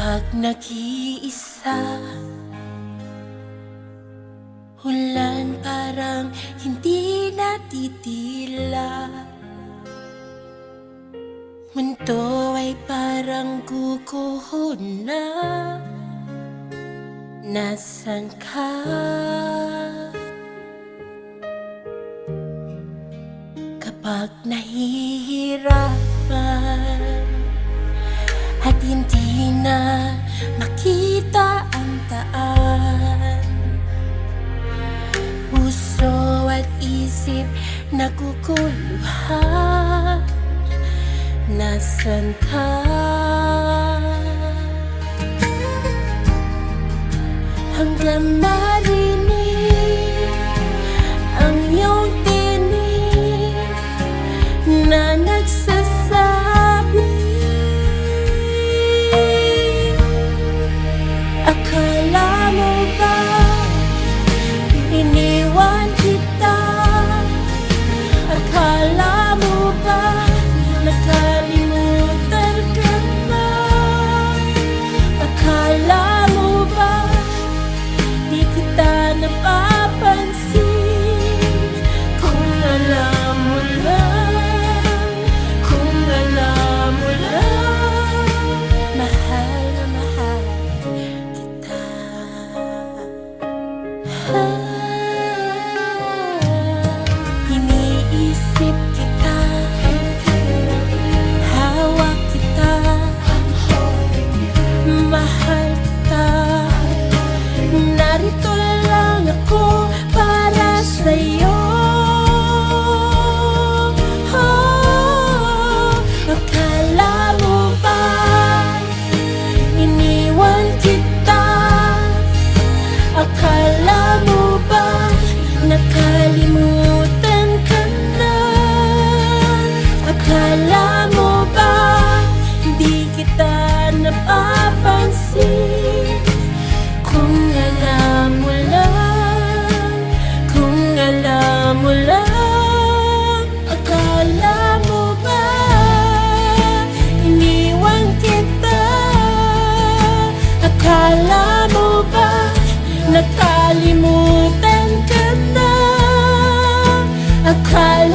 Kapag nag-iisa, ulan parang hindi natitila. Mundo ay parang guguho na. Nasaan ka? Kapag nahihirapan at hindi na makita ang daan, puso at isip naguguluhan. Nasaan ka? Hanggang marinig ang iyong tinig na nagsasabi, akala mo ba iniwan kita? Akala mo ba nakalimutan ka na? Akala mo ba di kita napapansin? Kung alam mo lang, kung alam mo lang, mahal na mahal kita. Iniisip kita, hawak kita, mahal kita. Narito lang ako para sa'yo. Akala mo ba iniwan kita? Akala mo ba nakalimutan ka na? Akala mo ba di kita napapansin? Kung alam mo lang, kung alam mo lang, akala mo ba iniwan kita? Akala mo ba nakalimutan ka na? Akala